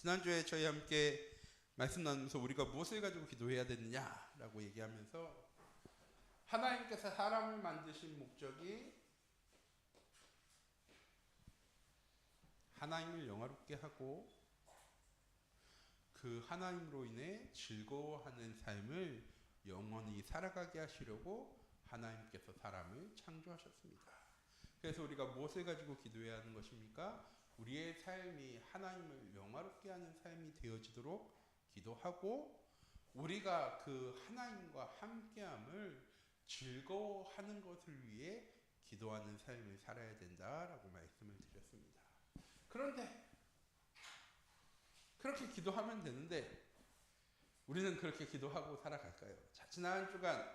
지난주에 저희 함께 말씀 나누면서 우리가 무엇을 가지고 기도해야 되느냐라고 얘기하면서 하나님께서 사람을 만드신 목적이 하나님을 영화롭게 하고 그 하나님으로 인해 즐거워하는 삶을 영원히 살아가게 하시려고 하나님께서 사람을 창조하셨습니다. 그래서 우리가 무엇을 가지고 기도해야 하는 것입니까? 우리의 삶이 하나님을 영화롭게 하는 삶이 되어지도록 기도하고 우리가 그 하나님과 함께함을 즐거워하는 것을 위해 기도하는 삶을 살아야 된다라고 말씀을 드렸습니다. 그런데 그렇게 기도하면 되는데 우리는 그렇게 기도하고 살아갈까요? 자, 지난 주간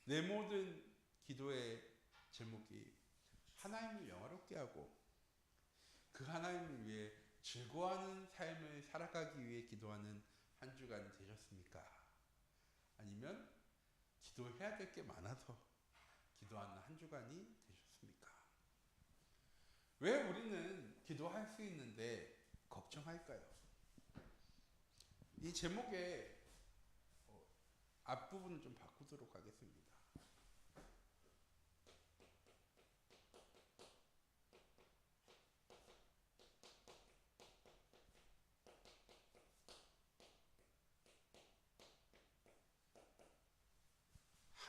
내 모든 기도의 제목이 하나님을 영화롭게 하고 그 하나님을 위해 즐거워하는 삶을 살아가기 위해 기도하는 한 주간 되셨습니까? 아니면 기도해야 될 게 많아서 기도하는 한 주간이 되셨습니까? 왜 우리는 기도할 수 있는데 걱정할까요? 이 제목의 앞부분을 좀 바꾸도록 하겠습니다.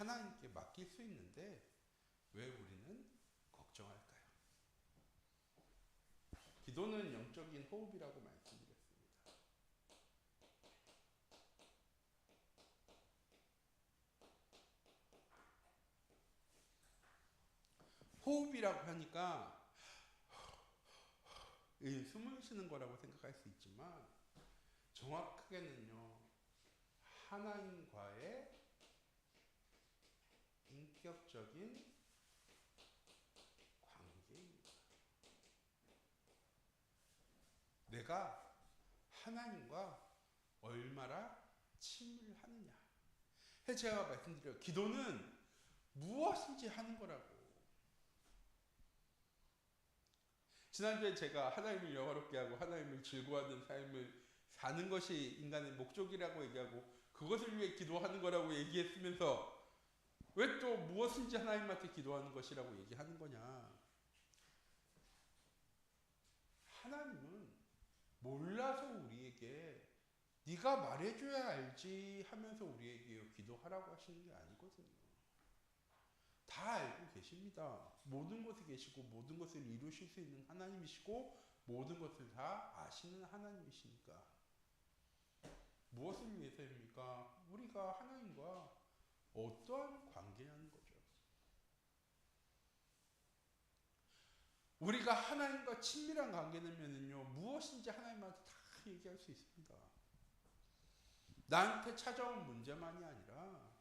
하나님께 맡길 수 있는데 왜 우리는 걱정할까요? 기도는 영적인 호흡이라고 말씀드렸습니다. 호흡이라고 하니까 숨을 쉬는 거라고 생각할 수 있지만 정확하게는요, 하나님과의 인격적인 관계입니다. 내가 하나님과 얼마나 친밀하느냐. 제가 말씀드려요. 기도는 무엇인지 하는 거라고. 지난주에 제가 하나님을 영화롭게 하고 하나님을 즐거워하는 삶을 사는 것이 인간의 목적이라고 얘기하고 그것을 위해 기도하는 거라고 얘기했으면서 왜 또 무엇인지 하나님한테 기도하는 것이라고 얘기하는 거냐. 하나님은 몰라서 우리에게 네가 말해줘야 알지 하면서 우리에게 기도하라고 하시는 게 아니거든요. 다 알고 계십니다. 모든 곳에 계시고 모든 것을 이루실 수 있는 하나님이시고 모든 것을 다 아시는 하나님이시니까 무엇을 위해서입니까? 우리가 하나님과 어떠한 관계냐는 거죠. 우리가 하나님과 친밀한 관계면은요 무엇인지 하나님한테 다 얘기할 수 있습니다. 나한테 찾아온 문제만이 아니라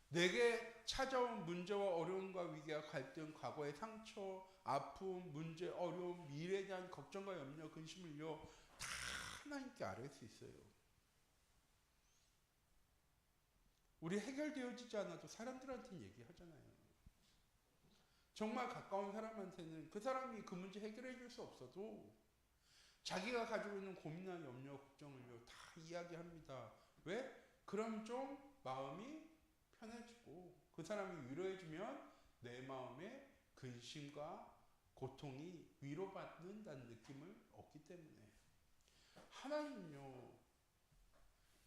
내게 찾아온 문제와 어려움과 위기와 갈등, 과거의 상처, 아픔, 문제, 어려움, 미래에 대한 걱정과 염려, 근심을요 다 하나님께 아뢰 수 있어요. 우리 해결되어지지 않아도 사람들한테는 얘기하잖아요. 정말 가까운 사람한테는 그 사람이 그 문제 해결해 줄 수 없어도 자기가 가지고 있는 고민이나 염려, 걱정을요 다 이야기합니다. 왜? 그럼 좀 마음이 편해지고 그 사람이 위로해주면 내 마음의 근심과 고통이 위로받는다는 느낌을 얻기 때문에 하나님은요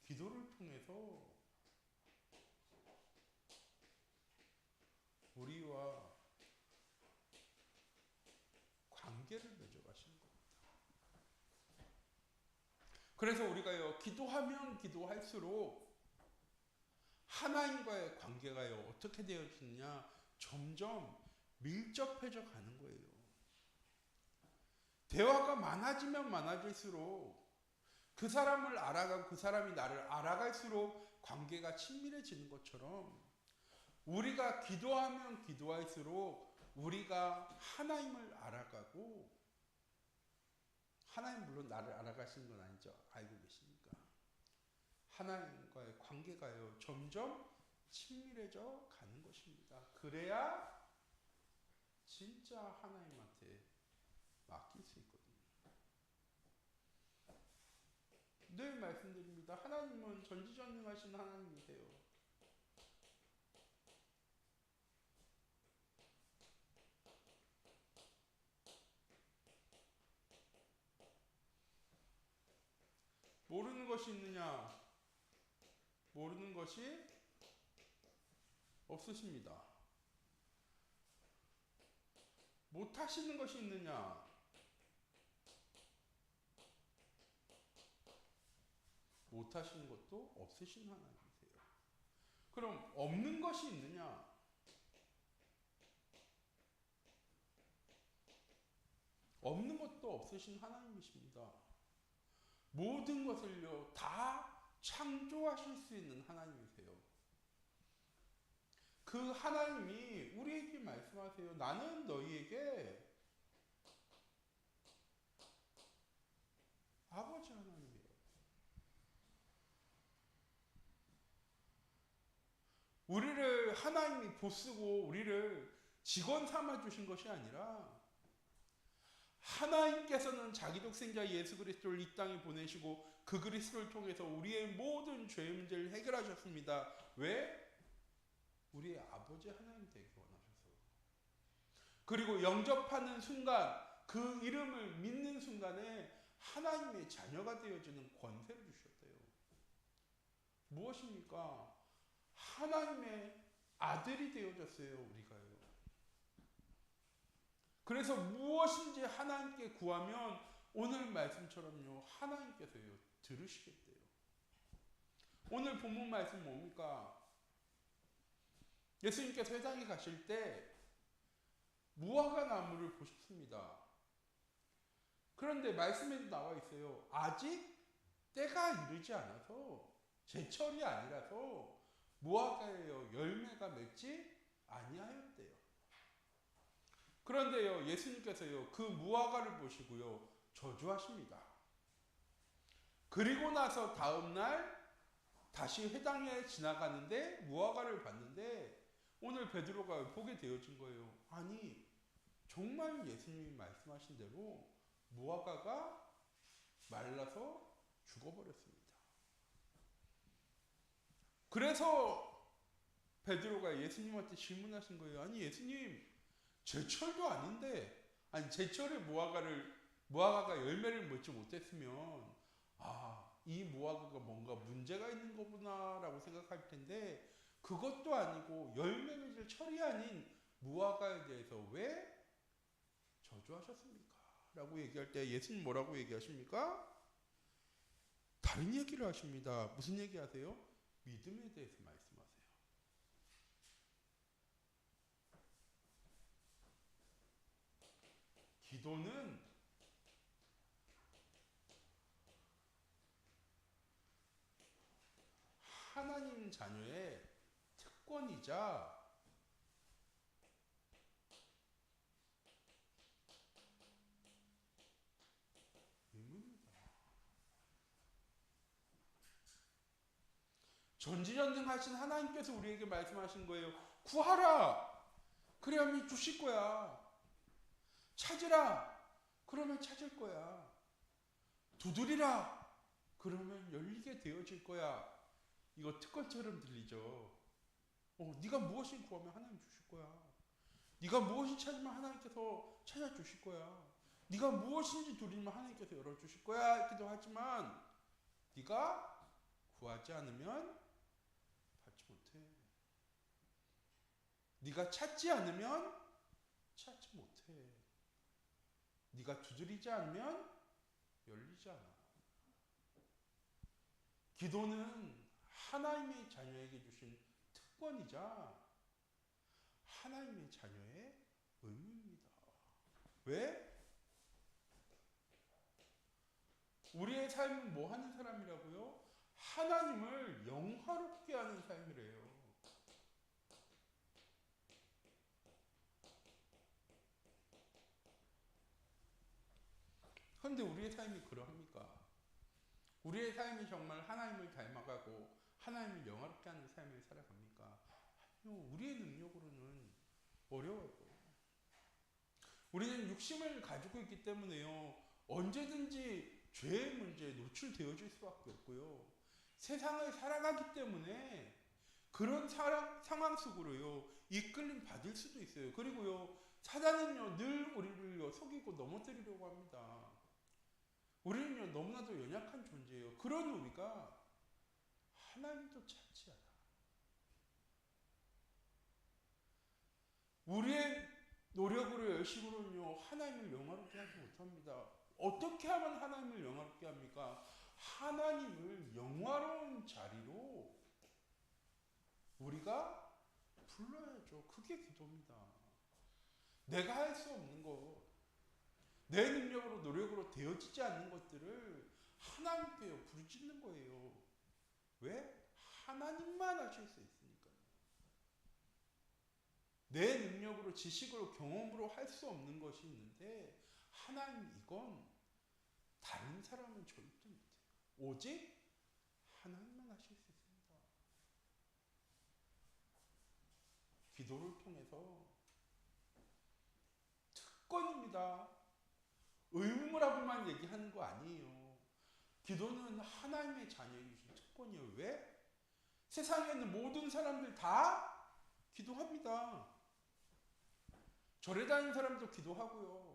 기도를 통해서 우리와 관계를 맺어가시는 겁니다. 그래서 우리가요 기도하면 기도할수록 하나님과의 관계가요 어떻게 되어지느냐 점점 밀접해져 가는 거예요. 대화가 많아지면 많아질수록 그 사람을 알아가고 그 사람이 나를 알아갈수록 관계가 친밀해지는 것처럼 우리가 기도하면 기도할수록 우리가 하나님을 알아가고 하나님 물론 나를 알아가시는 건 아니죠. 알고 계시니까. 하나님과의 관계가요 점점 친밀해져 가는 것입니다. 그래야 진짜 하나님한테 맡길 수 있거든요. 늘 말씀드립니다. 하나님은 전지전능하신 하나님이세요. 모르는 것이 있느냐? 모르는 것이 없으십니다. 못하시는 것이 있느냐? 못하시는 것도 없으신 하나님이세요. 그럼 없는 것이 있느냐? 없는 것도 없으신 하나님이십니다. 모든 것을요 다 창조하실 수 있는 하나님이세요. 그 하나님이 우리에게 말씀하세요. 나는 너희에게 아버지 하나님이에요. 우리를 하나님이 보쓰고 우리를 직원 삼아 주신 것이 아니라 하나님께서는 자기 독생자 예수 그리스도를 이 땅에 보내시고 그 그리스도를 통해서 우리의 모든 죄 문제를 해결하셨습니다. 왜? 우리의 아버지 하나님 되기 원하셔서. 그리고 영접하는 순간, 그 이름을 믿는 순간에 하나님의 자녀가 되어지는 권세를 주셨대요. 무엇입니까? 하나님의 아들이 되어졌어요, 우리가요. 그래서 무엇인지 하나님께 구하면 오늘 말씀처럼요, 하나님께서요, 들으시겠대요. 오늘 본문 말씀 뭡니까? 예수님께서 회당에 가실 때 무화과 나무를 보셨습니다. 그런데 말씀에도 나와 있어요. 아직 때가 이르지 않아서, 제철이 아니라서 무화과에요 열매가 맺지 아니하였대요. 그런데요 예수님께서요 그 무화과를 보시고요 저주하십니다. 그리고 나서 다음날 다시 회당에 지나가는데 무화과를 봤는데 오늘 베드로가 보게 되어진 거예요. 아니 정말 예수님이 말씀하신 대로 무화과가 말라서 죽어버렸습니다. 그래서 베드로가 예수님한테 질문하신 거예요. 아니 예수님 제철도 아닌데 아니 제철에 무화과가 열매를 맺지 못했으면 이 무화과가 뭔가 문제가 있는 거구나 라고 생각할 텐데 그것도 아니고 열매 맺을 철이 아닌 무화과에 대해서 왜 저주하셨습니까? 라고 얘기할 때 예수님 뭐라고 얘기하십니까? 다른 얘기를 하십니다. 무슨 얘기 하세요? 믿음에 대해서 말씀하세요. 기도는 하나님 자녀의 특권이자 의무입니다. 전지전능하신 하나님께서 우리에게 말씀하신 거예요. 구하라. 그래야만 주실 거야. 찾으라. 그러면 찾을 거야. 두드리라. 그러면 열리게 되어질 거야. 이거 특권처럼 들리죠. 네가 무엇을 구하면 하나님 주실 거야. 네가 무엇을 찾으면 하나님께서 찾아주실 거야. 네가 무엇인지 두드리면 하나님께서 열어주실 거야. 기도 하지만 네가 구하지 않으면 받지 못해. 네가 찾지 않으면 찾지 못해. 네가 두드리지 않으면 열리지 않아. 기도는 하나님의 자녀에게 주신 특권이자 하나님의 자녀의 의무입니다. 왜? 우리의 삶은 뭐 하는 사람이라고요? 하나님을 영화롭게 하는 삶이래요. 그런데 우리의 삶이 그러합니까? 우리의 삶이 정말 하나님을 닮아가고 하나님을 영화롭게 하는 삶을 살아갑니까? 아니요. 우리의 능력으로는 어려워요. 우리는 육심을 가지고 있기 때문에요. 언제든지 죄의 문제에 노출되어질 수밖에 없고요. 세상을 살아가기 때문에 그런 상황 속으로요 이끌림 받을 수도 있어요. 그리고요 사단은요 늘 우리를요 속이고 넘어뜨리려고 합니다. 우리는요 너무나도 연약한 존재예요. 그런 우리가 하나님도 찾지 않아. 우리의 노력으로 열심으로는요 하나님을 영화롭게 하지 못합니다. 어떻게 하면 하나님을 영화롭게 합니까? 하나님을 영화로운 자리로 우리가 불러야죠. 그게 기도입니다. 내가 할 수 없는 것, 내 능력으로 노력으로 되어지지 않는 것들을 하나님께요 부르짖는 거예요. 왜? 하나님만 하실 수 있으니까요. 내 능력으로 지식으로 경험으로 할 수 없는 것이 있는데 하나님 이건 다른 사람은 절대 못해요. 오직 하나님만 하실 수 있습니다. 기도를 통해서 특권입니다. 의무라고만 얘기하는 거 아니에요. 기도는 하나님의 자녀에게 주신 특권이에요. 왜? 세상에 있는 모든 사람들 다 기도합니다. 절에 다니는 사람도 기도하고요.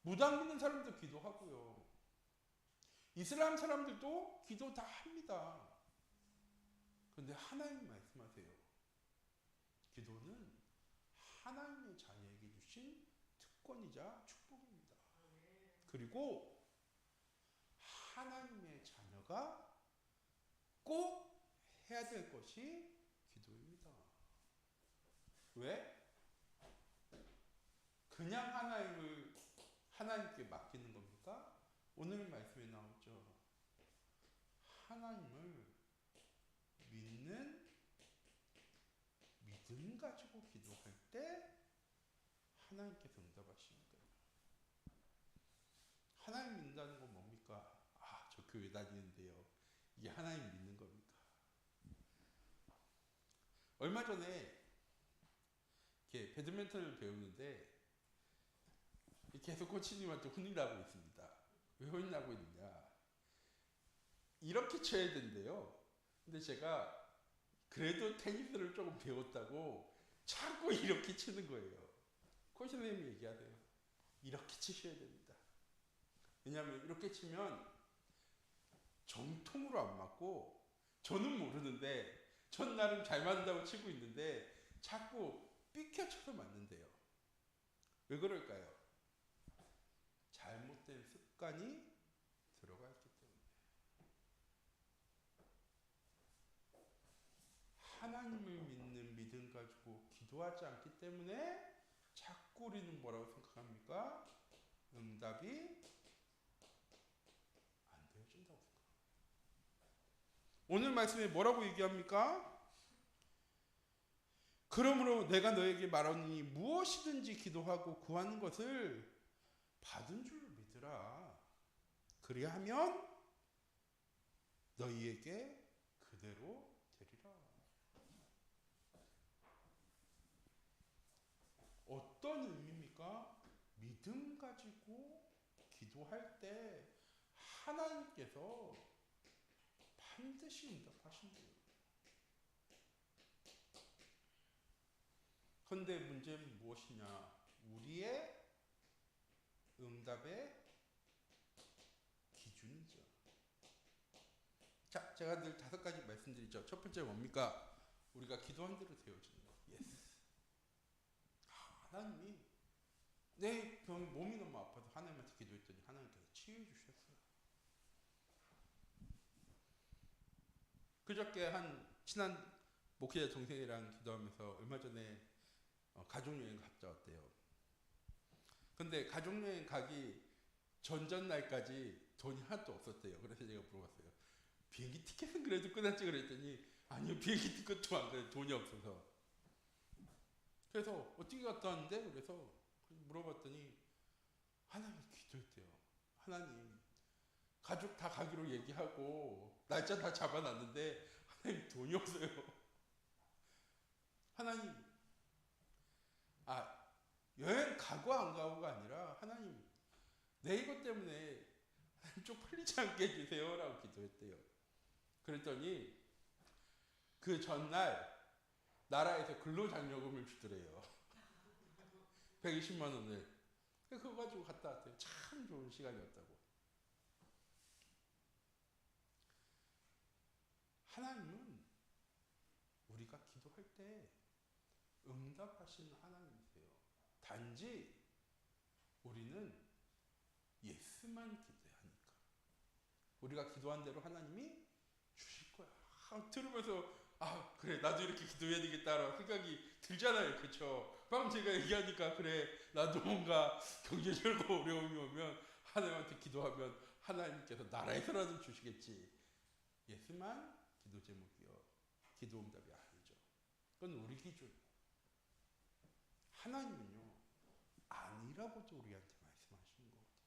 무당 믿는 사람도 기도하고요. 이슬람 사람들도 기도 다 합니다. 그런데 하나님 말씀하세요. 기도는 하나님의 자녀에게 주신 특권이자 축복입니다. 그리고 하나님의 자녀가 꼭 해야 될 것이 기도입니다. 왜? 그냥 하나님께 맡기는 겁니까? 오늘 말씀에 나오죠. 하나님을 믿는 믿음 가지고 기도할 때 하나님께서 응답하시는 거예요. 하나님 믿는다는 건 뭡니까? 아, 저 교회 다니는데요. 이게 하나님 믿는 겁니까? 얼마 전에 이렇게 배드민턴을 배우는데 계속 코치님한테 혼나고 있습니다. 왜 혼나고 있느냐? 이렇게 쳐야 된대요. 근데 제가 그래도 테니스를 조금 배웠다고 자꾸 이렇게 치는 거예요. 코치 선생님이 얘기하세요. 이렇게 치셔야 됩니다. 왜냐하면 이렇게 치면 정통으로 안 맞고 저는 모르는데 전 나름 잘 맞는다고 치고 있는데 자꾸 삐켜쳐서 맞는데요. 왜 그럴까요? 잘못된 습관이 들어가 있기 때문에. 하나님을 믿는 믿음 가지고 기도하지 않기 때문에 자꾸 우리는 뭐라고 생각합니까? 응답이 안 되어진다고 생각합니다. 오늘 말씀에 뭐라고 얘기합니까? 그러므로 내가 너에게 말하노니 무엇이든지 기도하고 구하는 것을 받은 줄 믿으라. 그리하면 너희에게 그대로 되리라. 어떤 의미입니까? 믿음 가지고 기도할 때 하나님께서 반드시 응답하신대요. 그런데 문제는 무엇이냐? 우리의 응답의 기준이죠. 자, 제가 늘 5가지 말씀드리죠. 첫 번째 뭡니까? 우리가 기도한 대로 되어지는 거. 예스. 하나님이 내 몸이 너무 아파서 하나님한테 기도했더니 하나님께서 치유해 주셨어요. 그저께 한 친한 목회자 동생이랑 기도하면서 얼마 전에 가족여행 갔다 왔대요. 근데 가족여행 가기 전날까지 돈이 하나도 없었대요. 그래서 제가 물어봤어요. 비행기 티켓은 그래도 끊었지 그랬더니 아니요, 비행기 티켓도 안 그래도 돈이 없어서. 그래서 어떻게 갔다 왔는데? 그래서 물어봤더니 하나님 기도했대요. 하나님 가족 다 가기로 얘기하고 날짜 다 잡아놨는데 하나님 돈이 없어요. 하나님 여행 가고 안 가고가 아니라 하나님 내 이것 때문에 쪽팔리지 않게 해주세요 라고 기도했대요. 그랬더니 그 전날 나라에서 근로장려금을 주더래요. 120만 원을. 그거 가지고 갔다 왔대요. 참 좋은 시간이었다고. 하나님은 우리가 기도할 때 응답하시는 하나님이세요. 단지 우리는 예스만 기도하니까. 우리가 기도한 대로 하나님이 주실 거야. 들으면서 그래 나도 이렇게 기도해야 되겠다라고 생각이 들잖아요. 그렇죠? 방금 제가 얘기하니까 그래 나도 뭔가 경제적으로 어려움이 오면 하나님한테 기도하면 하나님께서 나라에서라도 주시겠지. 예스만 기도 제목이요. 기도 응답이 아니죠. 그건 우리 기준. 하나님은요 아니라고도 우리한테 말씀하시는 거거든요.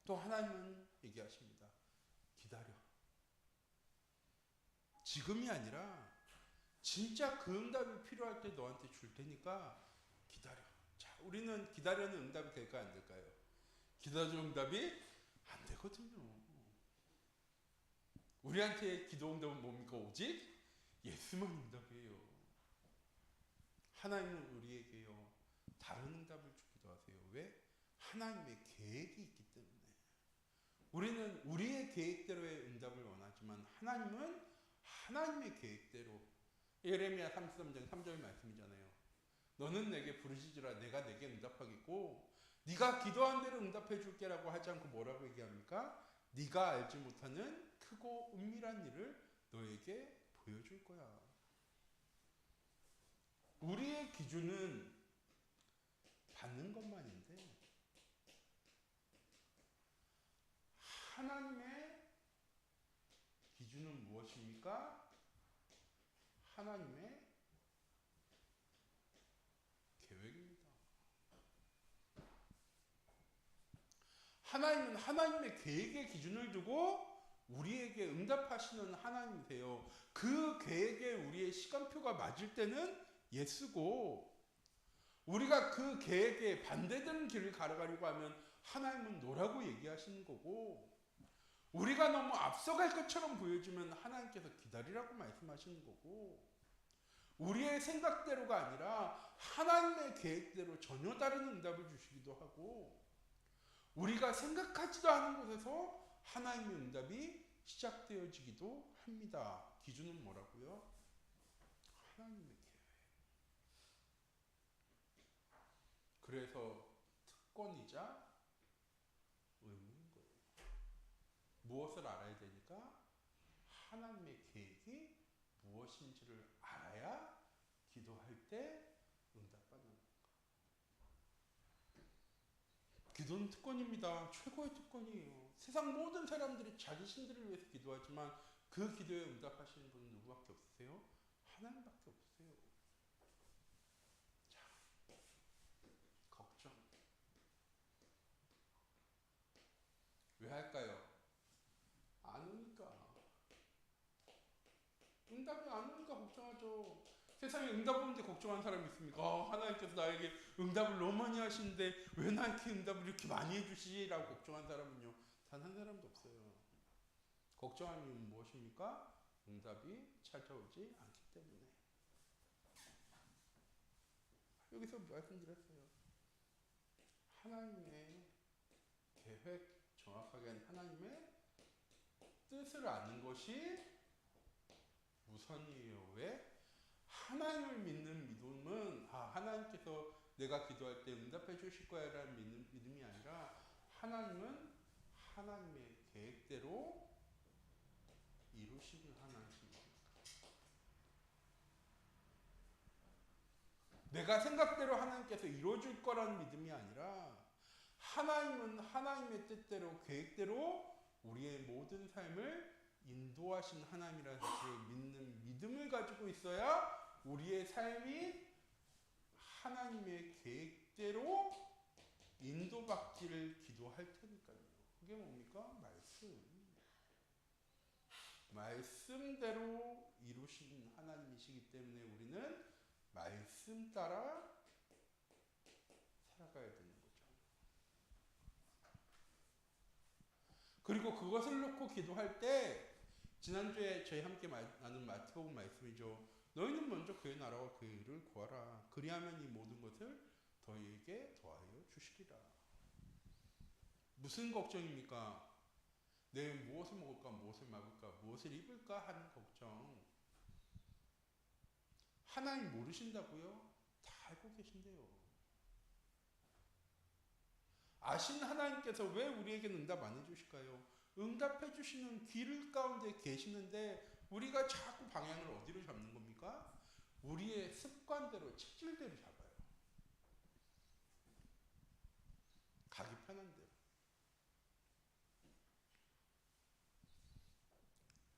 또 하나님은 얘기하십니다. 기다려. 지금이 아니라 진짜 그 응답이 필요할 때 너한테 줄 테니까 기다려. 자, 우리는 기다려는 응답이 될까요? 안 될까요? 기다려는 응답이 안 되거든요. 우리한테 기도 응답은 뭡니까? 오직 예수만 응답이에요. 하나님은 우리에게요 다른 응답을 주기도 하세요. 왜? 하나님의 계획이 있기 때문에. 우리는 우리의 계획대로의 응답을 원하지만 하나님은 하나님의 계획대로. 예레미야 33장 3절 말씀이잖아요. 너는 내게 부르짖으라 내가 내게 응답하겠고 네가 기도한 대로 응답해 줄게라고 하지 않고 뭐라고 얘기합니까? 네가 알지 못하는 크고 은밀한 일을 너에게 보여줄 거야. 우리의 기준은 받는 것만인데 하나님의 기준은 무엇입니까? 하나님의 계획입니다. 하나님은 하나님의 계획의 기준을 두고 우리에게 응답하시는 하나님이세요. 그 계획에 우리의 시간표가 맞을 때는 예스고 우리가 그 계획에 반대되는 길을 걸어가려고 하면 하나님은 노라고 얘기하시는 거고 우리가 너무 앞서갈 것처럼 보여주면 하나님께서 기다리라고 말씀하시는 거고 우리의 생각대로가 아니라 하나님의 계획대로 전혀 다른 응답을 주시기도 하고 우리가 생각하지도 않은 곳에서 하나님의 응답이 시작되어지기도 합니다. 기준은 뭐라고요? 하나님의 계획. 그래서 특권이자 의무인 거예요. 무엇을 알아야 되니까? 하나님의 계획이 무엇인지를 알아야 기도할 때 응답받는 겁니다. 기도는 특권입니다. 최고의 특권이에요. 세상 모든 사람들이 자기 신들을 위해서 기도하지만 그 기도에 응답하시는 분은 누구밖에 없으세요? 하나님밖에 없으세요. 자, 걱정. 왜 할까요? 안 오니까. 응답이 안 오니까 걱정하죠. 세상에 응답 오는데 걱정하는 사람이 있습니까? 하나님께서 나에게 응답을 너무 많이 하시는데 왜 나에게 응답을 이렇게 많이 해주시지? 라고 걱정한 사람은요. 단 한 사람도 없어요. 걱정하는 이유는 무엇입니까? 응답이 찾아오지 않기 때문에. 여기서 말씀드렸어요. 하나님의 계획, 정확하게 하나님의 뜻을 아는 것이 우선이에요. 왜? 하나님을 믿는 믿음은 하나님께서 내가 기도할 때 응답해 주실 거야 라는 믿음이 아니라 하나님은 하나님의 계획대로 이루시는 하나님입니다. 내가 생각대로 하나님께서 이루어줄 거라는 믿음이 아니라 하나님은 하나님의 뜻대로 계획대로 우리의 모든 삶을 인도하신 하나님이라는 사실을 믿는 믿음을 가지고 있어야 우리의 삶이 하나님의 계획대로 인도받기를 기도할 테니까요. 그게 뭡니까? 말씀. 말씀대로 이루신 하나님이시기 때문에 우리는 말씀 따라 살아가야 되는 거죠. 그리고 그것을 놓고 기도할 때 지난주에 저희 함께 나눈 마태복음 말씀이죠. 너희는 먼저 그의 나라와 그의 의를 구하라. 그리하면 이 모든 것을 너희에게 더하여 주시리라. 무슨 걱정입니까? 내일 무엇을 먹을까, 무엇을 마실까, 무엇을 입을까 하는 걱정. 하나님 모르신다고요? 다 알고 계신데요. 아신 하나님께서 왜 우리에게 응답 안 해주실까요? 응답해 주시는 길 가운데 계시는데 우리가 자꾸 방향을 어디로 잡는 겁니까? 우리의 습관대로, 체질대로 잡아요. 가기 편한 대로.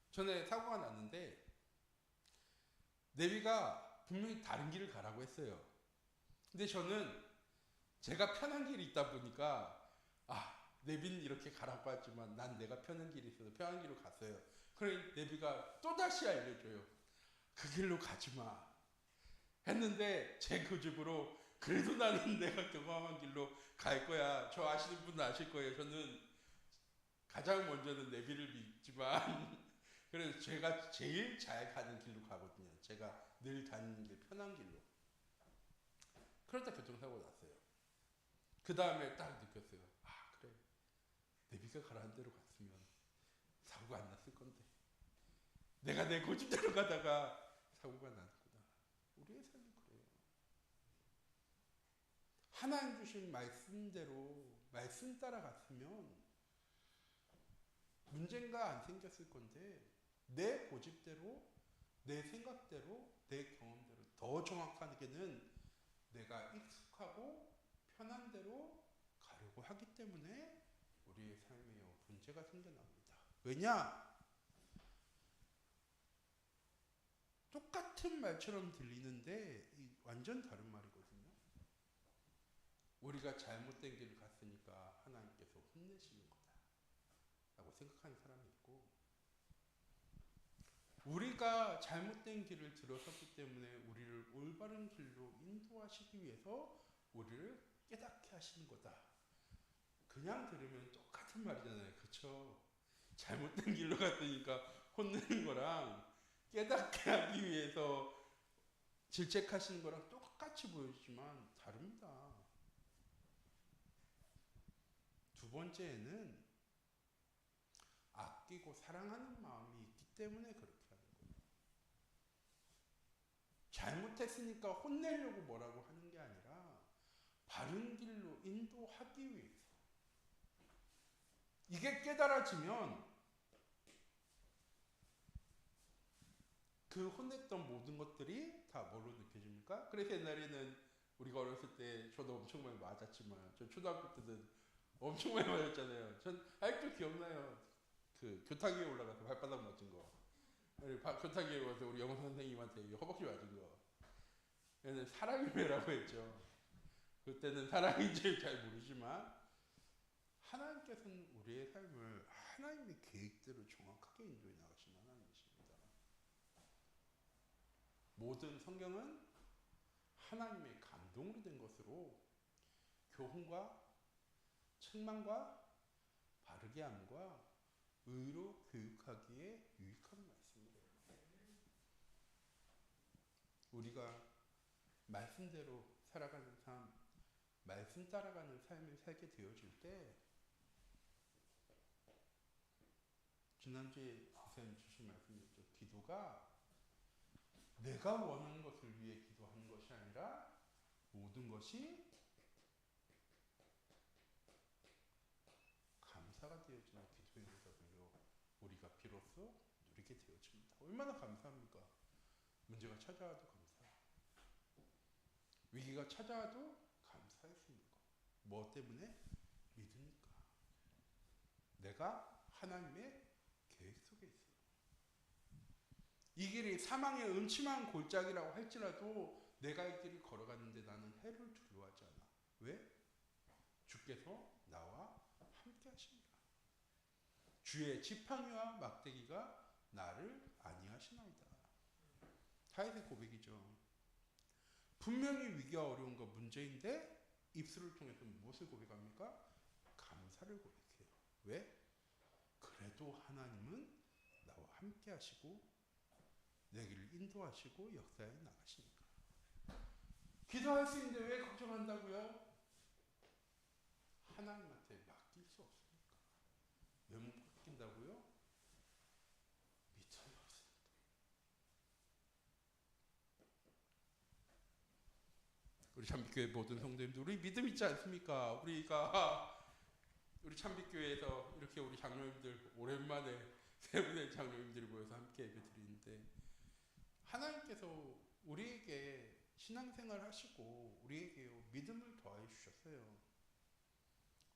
전에 사고가 났는데 내비가 분명히 다른 길을 가라고 했어요. 근데 저는 제가 편한 길이 있다 보니까 내비는 이렇게 가라고 했지만 난 내가 편한 길이 있어서 편한 길로 갔어요. 그러니 내비가 또다시 알려줘요. 그 길로 가지 마. 했는데 제 고집으로 그래도 나는 내가 경험한 길로 갈 거야. 저 아시는 분은 아실 거예요. 저는 가장 먼저는 내비를 믿지만 그래서 제가 제일 잘 가는 길로 가거든요. 제가 늘 다니는 길, 편한 길로. 그러다 교통사고 났어요. 그 다음에 딱 느꼈어요. 그래. 내비가 가라는 대로 갔으면 사고가 안 났을 건데. 내가 내 고집대로 가다가 사고가 났구나. 우리의 삶은 그래요. 하나님 주신 말씀대로 말씀 따라 갔으면 문제가 안 생겼을 건데 내 고집대로, 내 생각대로, 내 경험대로 더 정확하게는 내가 익숙하고 편한 대로 가려고 하기 때문에 우리의 삶에 문제가 생겨납니다. 왜냐? 똑같은 말처럼 들리는데 완전 다른 말이거든요. 우리가 잘못된 길을 갔으니까 하나님께서 혼내시는 거다 라고 생각하는 사람이 있고, 우리가 잘못된 길을 들어섰기 때문에 우리를 올바른 길로 인도하시기 위해서 우리를 깨닫게 하시는 거다. 그냥 들으면 똑같은 말이잖아요. 그렇죠? 잘못된 길로 갔으니까 혼내는 거랑 깨닫게 하기 위해서 질책하시는 거랑 똑같이 보여지지만 다릅니다. 두 번째에는 아끼고 사랑하는 마음이 있기 때문에 그렇게 하는 거예요. 잘못했으니까 혼내려고 뭐라고 하는 게 아니라 바른 길로 인도하기 위해서. 이게 깨달아지면 그 혼냈던 모든 것들이 다 뭐로 느껴집니까? 그래서 옛날에는 우리가 어렸을 때 저도 엄청 많이 맞았지만 저 초등학교 때는 엄청 많이 맞았잖아요. 전 아직도 기억나요. 그 교탁위에 올라가서 발바닥 맞은 거. 교탁위에 와서 우리 영어 선생님한테 허벅지 맞은 거. 얘는 사랑의 매라고 했죠. 그때는 사랑인지 잘 모르지만 하나님께서는 우리의 삶을 하나님의 계획대로 정확하게 인도해 나가신 하나님이십니다. 모든 성경은 하나님의 감동으로 된 것으로 교훈과 책망과 바르게 함과 의로 교육하기에 유익한 말씀이에요. 우리가 말씀대로 살아가는 삶, 말씀 따라가는 삶을 살게 되어질 때, 지난주에 목사님 주신 말씀이었죠. 기도가 내가 원하는 것을 위해 기도하는 것이 아니라 모든 것이 감사가 되어지는 기도의 응답을요, 우리가 비로소 누리게 되어집니다. 얼마나 감사합니까? 문제가 찾아와도 감사해요. 위기가 찾아와도 감사했습니까? 뭐 때문에? 믿으니까. 내가 하나님의 계획 속에 있어요. 이 길이 사망의 음침한 골짜기라고 할지라도 내가 이 길을 걸어가는데 나는 해를 두려워하지 않아. 왜? 주께서 나와 함께 하십니다. 주의 지팡이와 막대기가 나를 안위하시나이다. 다윗의 고백이죠. 분명히 위기와 어려움과 문제인데 입술을 통해서 무엇을 고백합니까? 감사를 고백해요. 왜? 그래도 하나님은 나와 함께 하시고 내 길을 인도하시고 역사에 나가시니까. 기도할 수 있는데 왜 걱정한다고요? 하나님한테 맡길 수 없으니까. 왜 못 맡긴다고요? 믿음이 없으니까. 우리 참빛교회 모든 성도님들, 우리 믿음 있지 않습니까? 우리 참빛교회에서 이렇게 우리 장로님들 오랜만에 세 분의 장로님들이 모여서 함께 예배 드리는데, 하나님께서 우리에게 신앙생활 하시고 우리에게 믿음을 더해 주셨어요.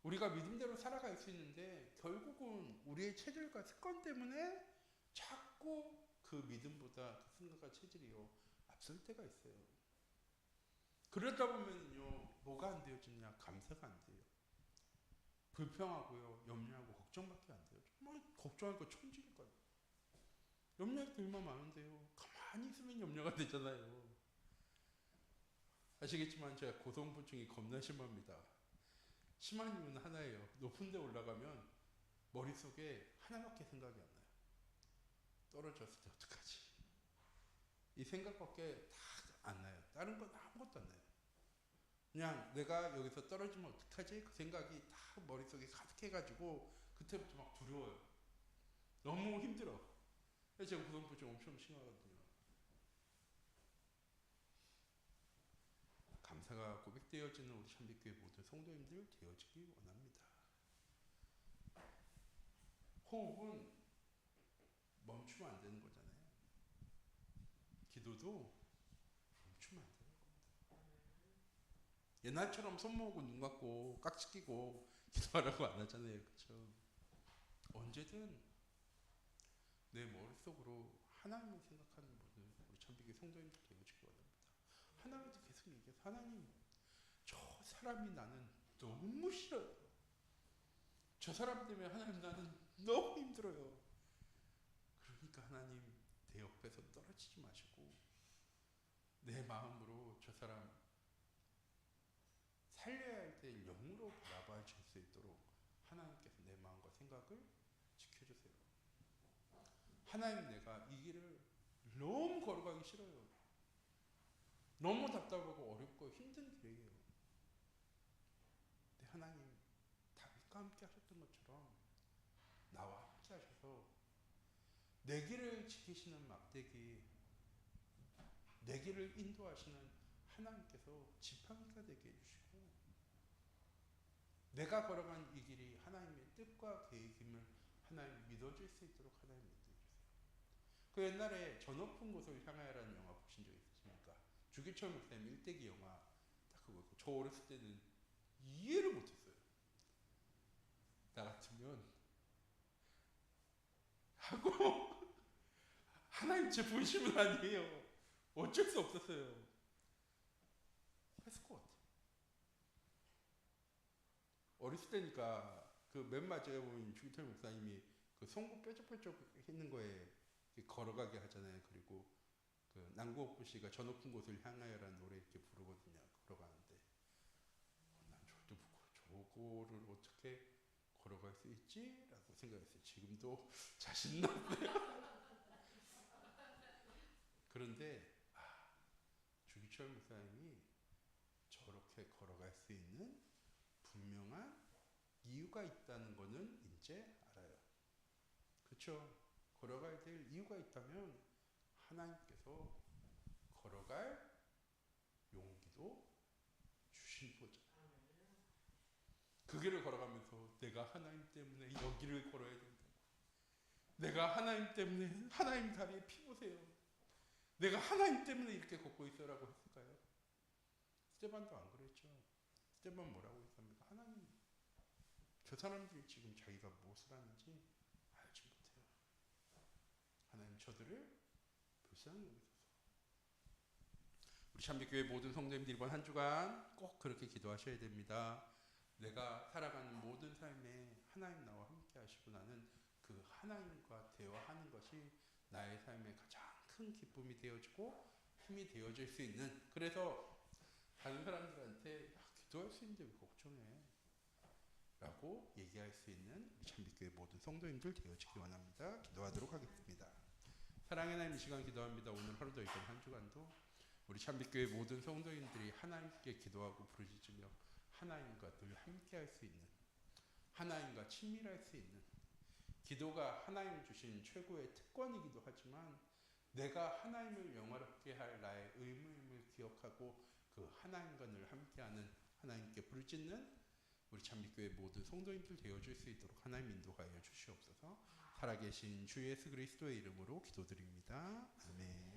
우리가 믿음대로 살아갈 수 있는데 결국은 우리의 체질과 습관 때문에 자꾸 그 믿음보다 그 생각과 체질이요 앞설 때가 있어요. 그러다 보면요 뭐가 안 되어지냐? 감사가 안 돼요. 불평하고요 염려하고 걱정밖에 안 돼요. 정말 걱정하니까 천지니까요. 염려할 게 얼마나 많은데요. 가만히 있으면 염려가 되잖아요. 아시겠지만 제가 고소공포증이 겁나 심합니다. 심한 이유는 하나예요. 높은 데 올라가면 머릿속에 하나밖에 생각이 안 나요. 떨어졌을 때 어떡하지? 이 생각밖에 다 안 나요. 다른 건 아무것도 안 나요. 그냥 내가 여기서 떨어지면 어떡하지? 그 생각이 다 머릿속에 가득해가지고 그때부터 막 두려워요. 너무 힘들어. 그래서 제가 고소공포증 엄청 심하거든요. 감사가 고백되어지는 우리 참빛교회 모든 성도님들 되어지기 원합니다. 호흡은 멈추면 안 되는 거잖아요. 기도도 멈추면 안 되는 겁니다. 옛날처럼 손 모으고 눈 감고 깍지 끼고 기도하라고 안 하잖아요. 그렇죠? 언제든 내 머릿속으로 하나님을 생각하는 모든 우리 참빛교회 성도님들 되어지기 원합니다. 하나님한테 계속 얘기해서 하나님 저 사람이 나는 너무 싫어요. 저 사람 때문에 하나님 나는 너무 힘들어요. 그러니까 하나님 내 옆에서 떨어지지 마시고 내 마음으로 저 사람 살려야 할 때 영으로 바라봐 줄 수 있도록 하나님께서 내 마음과 생각을 지켜주세요. 하나님 내가 이 길을 너무 걸어가기 싫어요. 너무 답답하고 어렵고 힘든 길이에요. 근데 하나님 다윗과 함께 하셨던 것처럼 나와 함께 하셔서 내 길을 지키시는 막대기, 내 길을 인도하시는 하나님께서 지팡이가 되게 해주시고 내가 걸어간 이 길이 하나님의 뜻과 계획임을 하나님 믿어줄 수 있도록 하나님 믿어주세요. 그 옛날에 저 높은 곳을 향하여라는 영화 보신 적 있으십니까? 주기철 목사님 일대기 영화 딱 그거. 저 어렸을 때는 이해를 못했어요. 나 같으면 하고 하나님 제 본심은 아니에요. 어쩔 수 없었어요. 했을 것 같아요. 어렸을 때니까 그 맨 마지막에 보면 주기철 목사님이 그 송구 뾰족뾰족 있는 거에 걸어가게 하잖아요. 그리고 그 남궁옥부 씨가 저 높은 곳을 향하여라는 노래 이렇게 부르거든요. 걸어가는데 난 저도 저거를 어떻게 걸어갈 수 있지? 라고 생각했어요. 지금도 자신 없어요. 그런데 주기철 목사님이 저렇게 걸어갈 수 있는 분명한 이유가 있다는 거는 이제 알아요. 그렇죠? 걸어가야 될 이유가 있다면 하나님께서 걸어갈 용기도 주신 거잖아요. 그 길을 걸어가면서 내가 하나님 때문에 여기를 걸어야 된다. 내가 하나님 때문에 하나님 다리에 피 보세요. 내가 하나님 때문에 이렇게 걷고 있어라고 했을까요? 스테반도 안 그랬죠. 스테반 뭐라고 했습니까? 하나님, 저 사람들이 지금 자기가 무엇을 하는지 알지 못해요. 하나님 저들을 불쌍히 여기소서. 우리 참빛교회 모든 성도님들 이번 한 주간 꼭 그렇게 기도하셔야 됩니다. 내가 살아가는 모든 삶에 하나님 나와 함께 하시고 나는 그 하나님과 대화하는 것이 나의 삶의 가장 큰 기쁨이 되어지고 힘이 되어질 수 있는, 그래서 다른 사람들한테 기도할 수 있는데 왜 걱정해? 라고 얘기할 수 있는 우리 참빛교회 모든 성도님들 되어지기 원합니다. 기도하도록 하겠습니다. 사랑의 하나님, 이 시간 기도합니다. 오늘 하루도 이번 한 주간도 우리 참빛교회 모든 성도님들이 하나님께 기도하고 부르짖으며 하나님과 늘 함께할 수 있는, 하나님과 친밀할 수 있는, 기도가 하나님 주신 최고의 특권이기도 하지만 내가 하나님을 영화롭게 할 나의 의무임을 기억하고 그 하나님과 늘 함께하는, 하나님께 부르짖는 우리 참빛교회 모든 성도님들 되어줄 수 있도록 하나님 인도하여 주시옵소서. 살아계신 주 예수 그리스도의 이름으로 기도드립니다. 아멘.